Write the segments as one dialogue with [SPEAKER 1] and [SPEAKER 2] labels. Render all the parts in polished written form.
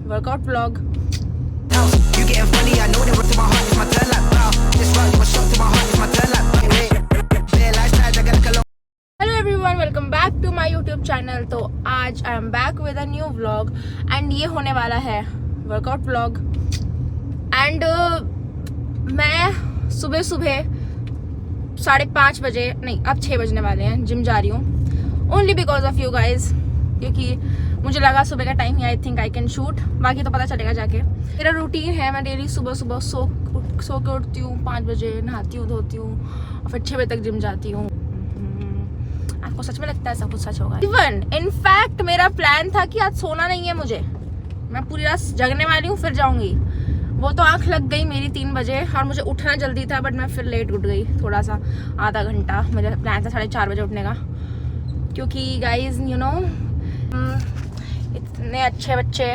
[SPEAKER 1] Workout vlog. Hello everyone, welcome back to my YouTube channel. तो आज I am back with a new vlog and ये होने वाला है वर्कआउट व्लॉग। एंड मैं सुबह 5:30 बजे नहीं, अब 6 बजने वाले हैं, जिम जा रही हूँ only because of you guys, क्योंकि मुझे लगा सुबह का time he I think I can shoot, बाकी तो पता चलेगा जाके। मेरा रूटीन है, मैं डेली सुबह सो के उठती हूँ 5 बजे, नहाती हूँ, धोती हूँ और फिर 6 बजे तक जिम जाती हूँ। आपको सच में लगता है सब कुछ सच होगा? इवन इनफैक्ट मेरा प्लान था कि आज सोना नहीं है मुझे, मैं पूरी रात जगने वाली हूँ, फिर जाऊँगी। वो तो आँख लग गई मेरी 3 बजे और मुझे उठना जल्दी था, बट मैं फिर लेट उठ गई थोड़ा सा, आधा घंटा। मेरा प्लान था 4:30 बजे उठने का, क्योंकि गाइज यू नो इतने अच्छे बच्चे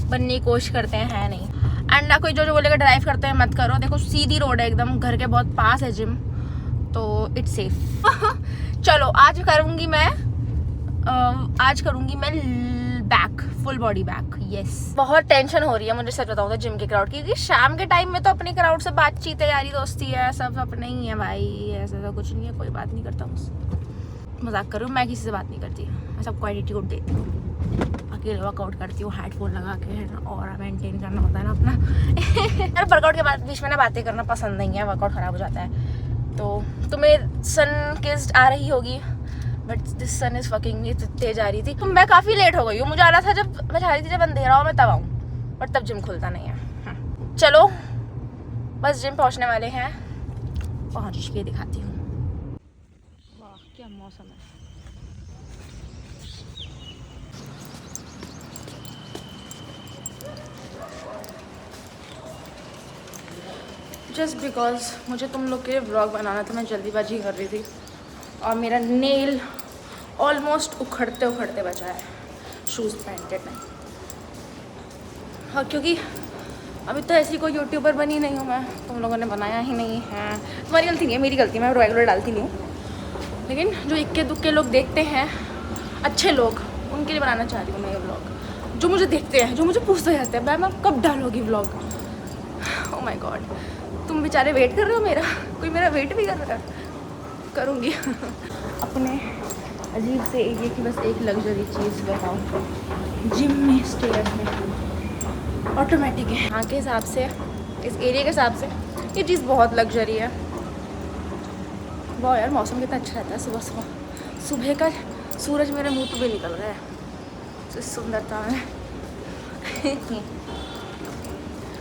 [SPEAKER 1] बनने की कोशिश करते हैं नहीं। एंड ना कोई जो बोलेगा ड्राइव करते हैं मत करो, देखो सीधी रोड है एकदम, घर के बहुत पास है जिम, तो इट्स सेफ। चलो आज करूँगी मैं back, full body back. Yes, बहुत टेंशन हो रही है मुझे, सच बताऊँ तो जिम के क्राउड की, क्योंकि शाम के टाइम में तो अपने क्राउड से बातचीत है, यारी दोस्ती है, सब अपने ही है भाई, ऐसा तो कुछ नहीं है, कोई बात नहीं करता मुझसे। मजाक करूँ, मैं किसी से बात नहीं करती, मैं सबको एटीट्यूड देती हूँ, अकेले वर्कआउट करती हूँ हेडफोन लगा के, और मेंटेन करना होता है ना अपना। यार वर्कआउट के बाद बीच में ना बातें करना पसंद नहीं है, वर्कआउट खराब हो जाता है। तो तुम्हें सन किस्ड आ रही होगी, but this sun is fucking तेज आ रही थी। तो मैं काफ़ी लेट हो गई हूँ, मुझे आ रहा था जब मैं चाह रही थी जब अंधेरा हो मैं तब आऊँ, बट तब जिम खुलता नहीं है। चलो बस जिम पहुँचने वाले हैं, पहुँच के दिखाती हूँ। वाह क्या मौसम है। जस्ट बिकॉज मुझे तुम लोग के लिए व्लॉग बनाना था, मैं जल्दीबाजी कर रही थी और मेरा नेल ऑलमोस्ट उखड़ते बचा है, शूज़ पहनते नहीं। हाँ, क्योंकि अभी तो ऐसी कोई यूट्यूबर बनी नहीं हूँ मैं, तुम लोगों ने बनाया ही नहीं है, तुम्हारी गलती नहीं है, मेरी गलती, मैं रेगुलर डालती नहीं हूँ। लेकिन जो इक्के दुक्के लोग देखते हैं, अच्छे लोग, उनके लिए बनाना चाह रही हूँ मैं ये व्लॉग। जो मुझे देखते हैं, जो मुझे पूछते रहते हैं मैम कब डालोगी व्लॉग। ओह माय गॉड, तुम बेचारे वेट कर रहे हो मेरा, कोई मेरा वेट भी कर रहा है, करूँगी। अपने अजीब से एरिया की बस एक लग्जरी चीज़ बताऊँ, जिम में स्टेयर्स में ऑटोमेटिक है, यहाँ के हिसाब से, इस एरिया के हिसाब से ये चीज़ बहुत लग्जरी है। वाह यार, मौसम कितना अच्छा रहता है सुबह का सूरज मेरे मुंह पे भी निकल रहा है, तो सुंदरता में।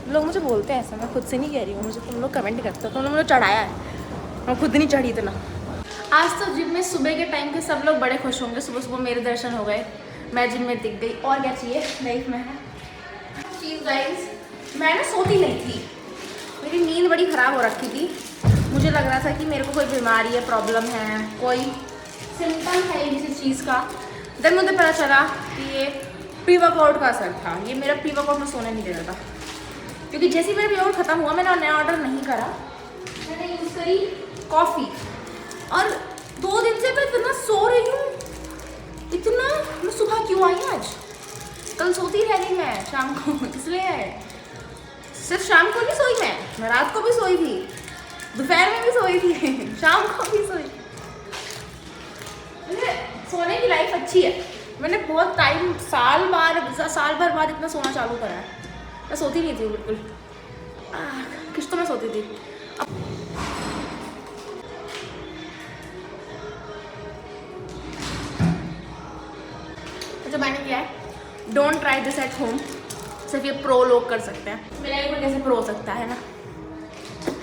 [SPEAKER 1] लोग मुझे बोलते हैं ऐसा, मैं खुद से नहीं कह रही हूँ, मुझे तुम लोग कमेंट करते हो, तुम लोग मुझे चढ़ाया है, मैं खुद नहीं चढ़ी इतना। आज तो जिम में सुबह के टाइम के सब लोग बड़े खुश होंगे, सुबह मेरे दर्शन हो गए, मैं जिम में दिख गई, और क्या चाहिए लाइफ में है चीज़। गाइस मैं ना सोती नहीं थी, मेरी नींद बड़ी ख़राब हो रखी थी, मुझे लग रहा था कि मेरे को कोई बीमारी है, प्रॉब्लम है, कोई सिम्टम है किसी चीज़ का। देन मुझे पता चला कि ये प्री वर्कआउट का असर था, ये मेरा प्री वर्कआउट में सोने नहीं दे रहा था, क्योंकि जैसे ही मेरा प्री वर्कआउट ख़त्म हुआ, मैंने नया ऑर्डर नहीं करा, मैंने यूज़ करी कॉफ़ी, और 2 दिन से मैं इतना सो रही हूँ, इतना, मैं सुबह क्यों आई आज, कल सोती रह गई मैं शाम को, इसलिए सिर्फ शाम को नहीं सोई मैं रात को भी सोई थी, दोपहर में भी सोई थी, शाम को भी सोई। सोने की लाइफ अच्छी है, मैंने बहुत टाइम, साल भर बाद इतना सोना चालू करा है। मैं सोती नहीं थी बिल्कुल, किस तो मैं सोती थी। जो मैंने किया है, don't try this at home, सिर्फ ये प्रो लोग कर सकते हैं, मेरा एक कैसे प्रो हो सकता है ना,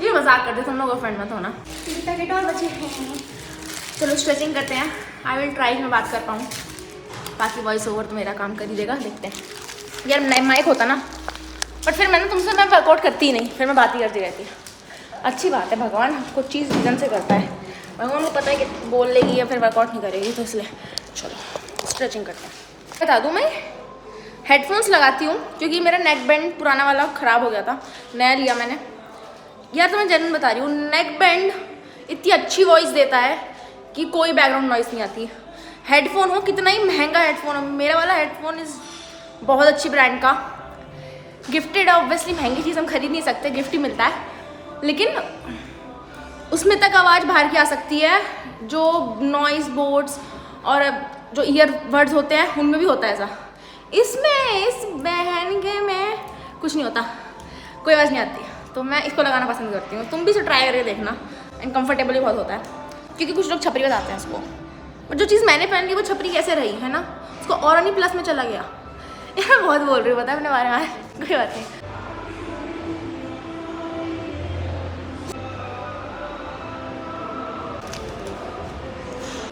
[SPEAKER 1] ये मजाक करते, तुम लोग फ्रेंड मत होना। पैकेट और बचे हैं, चलो स्ट्रेचिंग करते हैं। आई विल ट्राई मैं बात कर पाऊँ, बाकी वॉइस ओवर तो मेरा काम कर ही देगा, देखते हैं। यार नया माइक होता ना, बट फिर मैं वर्कआउट करती ही नहीं, फिर मैं बात ही करती रहती। अच्छी बात है, भगवान कुछ चीज़ रीज़न से करता है, भगवान को पता है कि बोल लेगी या फिर वर्कआउट नहीं करेगी, तो इसलिए चलो स्ट्रेचिंग करते हैं। बता दूँ, मैं हेडफोन्स लगाती हूँ क्योंकि मेरा नेक बैंड पुराना वाला ख़राब हो गया था, नया लिया मैंने। यार तो मैं जनरल बता रही हूँ, नेक बैंड इतनी अच्छी वॉइस देता है कि कोई बैकग्राउंड नॉइस नहीं आती। हेडफोन हो कितना ही महंगा हेडफोन हो, मेरा वाला हेडफोन इज़ बहुत अच्छी ब्रांड का, गिफ्टेड है। ऑब्वियसली महंगी चीज़ हम खरीद नहीं सकते, गिफ्ट ही मिलता है, लेकिन उसमें तक आवाज़ बाहर की आ सकती है। जो नॉइज़ बोर्ड्स और जो ईयरबड्स होते हैं उनमें भी होता है ऐसा। इसमें इस बहन के में कुछ नहीं होता, कोई आवाज़ नहीं आती, तो मैं इसको लगाना पसंद करती हूँ। तुम भी इसे ट्राई करके देखना, एंड कंफर्टेबल भी बहुत होता है, क्योंकि कुछ लोग छपरी बताते हैं इसको, और जो चीज़ मैंने पहन ली वो छपरी कैसे रही है ना, उसको और नहीं प्लस में चला गया। मैं बहुत बोल रही हूँ, पता है अपने बारे में, कोई बात नहीं।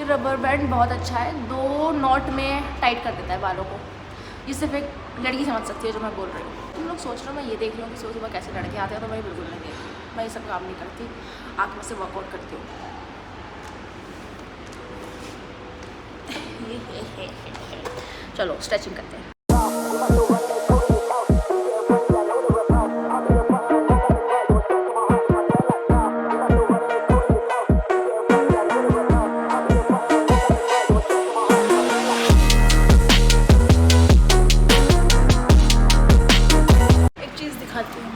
[SPEAKER 1] रबर बैंड बहुत अच्छा है, 2 नॉट में टाइट कर देता है बालों को। ये सिर्फ एक लड़की समझ सकती है जो मैं बोल रही हूँ। तुम लोग सोच रहे हो मैं ये देख रही हूँ कि सुबह सुबह कैसे लड़के आते हैं, तो मैं बिल्कुल नहीं देख रही, मैं ये सब काम नहीं करती, आँख में से वर्कआउट करती हूँ। चलो स्ट्रेचिंग करते हैं। एक चीज़ दिखाती हूँ,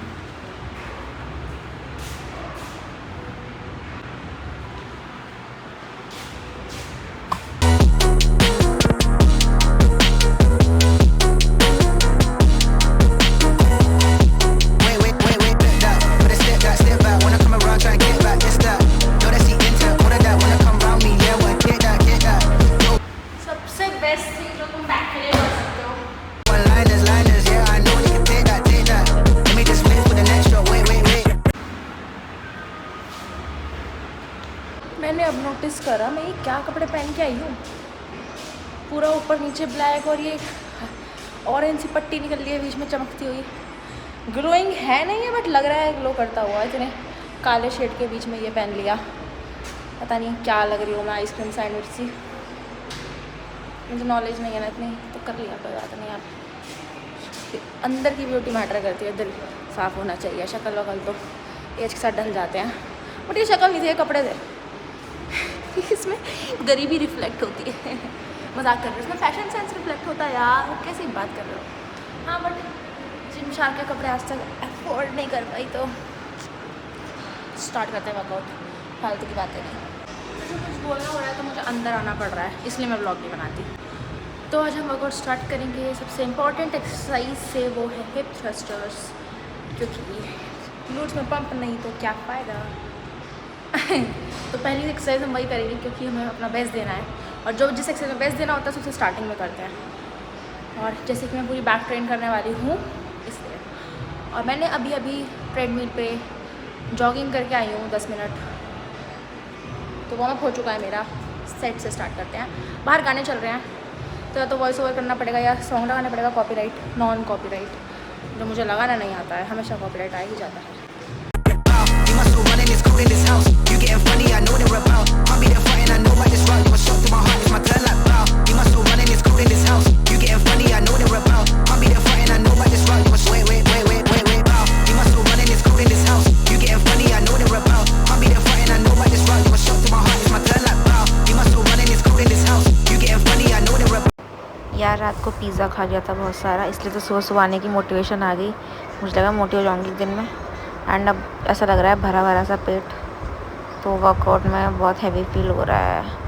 [SPEAKER 1] सबसे बेस्ट थिंग जो तुम बैक के लिए कर सकते हो, मैंने अब नोटिस करा मैं ये क्या कपड़े पहन के आई हूँ। पूरा ऊपर नीचे ब्लैक और ये ऑरेंज सी पट्टी निकल रही है बीच में चमकती हुई। ग्लोइंग है नहीं है, बट लग रहा है ग्लो करता हुआ। इतने काले शेड के बीच में ये पहन लिया, पता नहीं क्या लग रही हूँ मैं, आइसक्रीम सैंडविच सी। मुझे नॉलेज नहीं है ना इतनी, तो कर लिया, कोई बात नहीं। आप अंदर की ब्यूटी मैटर करती है, दिल साफ़ होना चाहिए। शक्ल वकल तो एज के साथ ढल जाते हैं, बट ये शक्ल नहीं थी, ये कपड़े थे। इसमें गरीबी रिफ्लेक्ट होती है। मजाक कर रहे हो, इसमें फैशन सेंस रिफ्लेक्ट होता है यार, कैसी बात कर रहे हो। हाँ बट जिम शार के कपड़े आज तक अफोर्ड नहीं कर पाई, तो स्टार्ट करते हैं वर्कआउट, फालतू की बातें नहीं। मुझे कुछ बोलना हो रहा है तो मुझे अंदर आना पड़ रहा है, इसलिए मैं ब्लॉग नहीं बनाती। तो आज हम वर्कआउट स्टार्ट करेंगे। सबसे इम्पॉर्टेंट एक्सरसाइज से वो है हिप थ्रस्टर्स, क्योंकि ग्लूट्स में पंप नहीं तो क्या फ़ायदा। तो पहली एक्सरसाइज हम वही करेंगे, क्योंकि हमें अपना बेस्ट देना है, और जो जिस एक्सरसाइज में बेस्ट देना होता है सबसे स्टार्टिंग में करते हैं। और जैसे कि मैं पूरी बैक ट्रेन करने वाली हूँ इसलिए, और मैंने अभी अभी ट्रेडमिल पे जॉगिंग करके आई हूँ 10 मिनट, तो वार्म अप हो चुका है मेरा। सेट से स्टार्ट करते हैं। बाहर गाने चल रहे हैं, तो वॉइस ओवर करना पड़ेगा या सॉन्ग लगाना पड़ेगा, कॉपीराइट नॉन कॉपीराइट, जो मुझे लगाना नहीं आता है, हमेशा कॉपीराइट आ ही जाता है। यार रात को पिज़्ज़ा खा लिया था बहुत सारा, इसलिए तो सुबह सुबह आने की मोटिवेशन आ गई। मुझे लगा मोटी हो जाऊंगी दिन में, एंड अब ऐसा लग रहा है भरा भरा सा पेट, तो वर्कआउट में बहुत हैवी फील हो रहा है।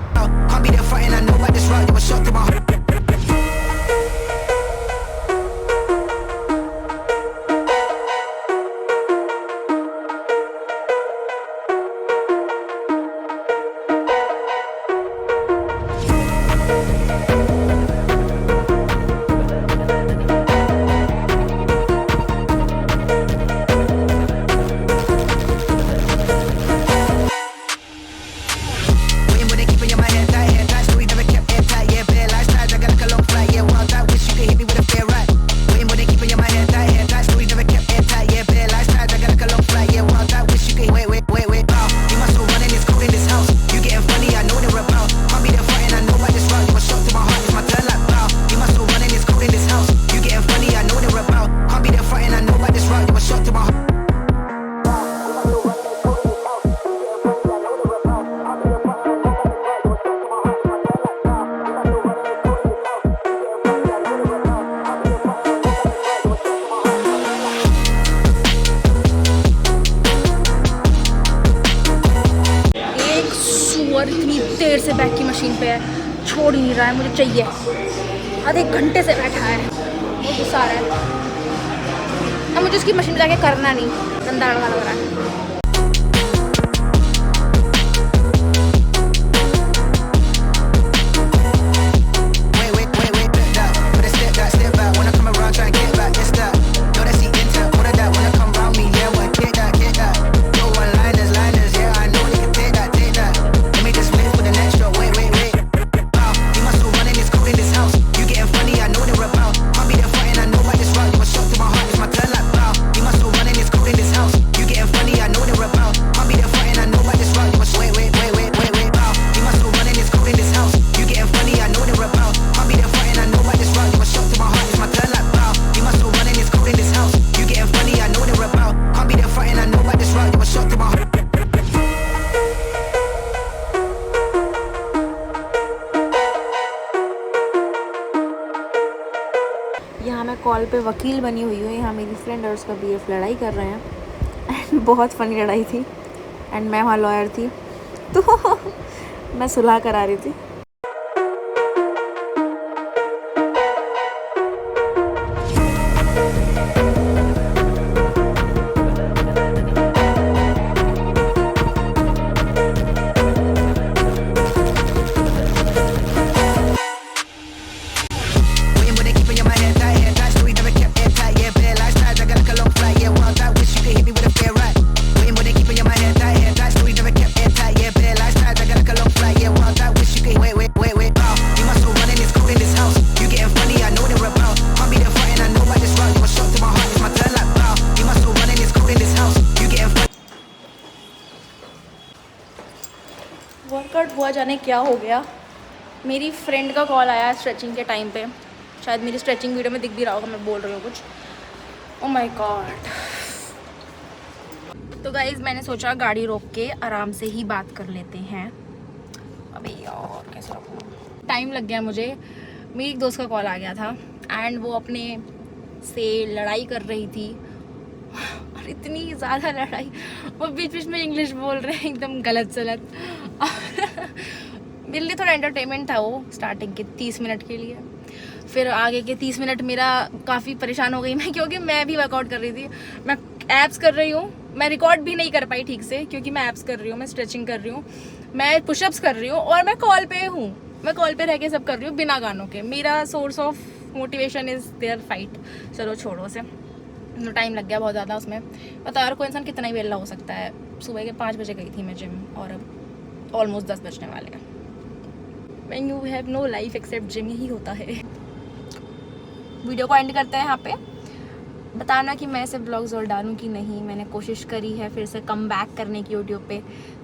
[SPEAKER 1] मशीन पे छोड़ ही नहीं रहा है, मुझे चाहिए। आधे घंटे से बैठा है, बहुत गुस्सा आ रहा है। अब मुझे उसकी मशीन में जाके करना नहीं, गंदा लग रहा है। यहाँ मैं कॉल पे वकील बनी हुई हूँ। यहाँ मेरी फ्रेंड और उसका बीएफ लड़ाई कर रहे हैं एंड बहुत फ़नी लड़ाई थी एंड मैं वहाँ लॉयर थी तो मैं सुलह करा रही थी। वर्कआउट हुआ जाने क्या हो गया। मेरी फ्रेंड का कॉल आया स्ट्रेचिंग के टाइम पे, शायद मेरी स्ट्रेचिंग वीडियो में दिख भी रहा होगा, मैं बोल रही हूँ कुछ। Oh my God. तो गाइज मैंने सोचा गाड़ी रोक के आराम से ही बात कर लेते हैं। अबे यार कैसे रोकूं, टाइम लग गया मुझे। मेरी एक दोस्त का कॉल आ गया था एंड वो अपने से लड़ाई कर रही थी और इतनी ज़्यादा लड़ाई, वो बीच बीच में इंग्लिश बोल रहे हैं एकदम गलत सलत मेरे लिए थोड़ा एंटरटेनमेंट था वो स्टार्टिंग के 30 मिनट के लिए। फिर आगे के 30 मिनट मेरा काफ़ी परेशान हो गई मैं, क्योंकि मैं भी वर्कआउट कर रही थी। मैं एब्स कर रही हूँ, मैं रिकॉर्ड भी नहीं कर पाई ठीक से क्योंकि मैं एब्स कर रही हूँ, मैं स्ट्रेचिंग कर रही हूँ, मैं पुशअप्स कर रही हूँ और मैं कॉल पे हूँ। मैं कॉल पे रह के सब कर रही हूँ बिना गानों के। मेरा source of motivation is their fight. चलो छोड़ो उसे, टाइम लग गया बहुत ज़्यादा उसमें। पता यार कोई इंसान कितना ही वेला हो सकता है। सुबह के 5 बजे गई थी मैं जिम और अब ऑलमोस्ट 10 बजने वाले हैं। When you have no life except gym, यही होता है। वीडियो को एंड करते हैं यहाँ पे। बताना कि मैं ऐसे ब्लॉग्स और डालूँ कि नहीं। मैंने कोशिश करी है फिर से कम बैक करने की यूट्यूब पे,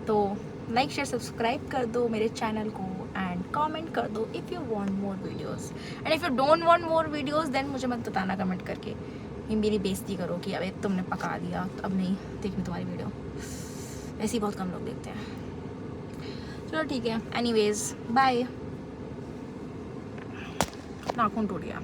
[SPEAKER 1] तो लाइक शेयर सब्सक्राइब कर दो मेरे चैनल को एंड कमेंट कर दो if you want more videos and if you don't want more videos then मुझे मत बताना कमेंट करके, ये मेरी बेइज्जती करो कि अबे तुमने पका दिया तो अब नहीं देखनी तुम्हारी वीडियो। ऐसे ही बहुत कम लोग देखते हैं। चलो ठीक है, एनीवेज बाय। नाखून टूट गया।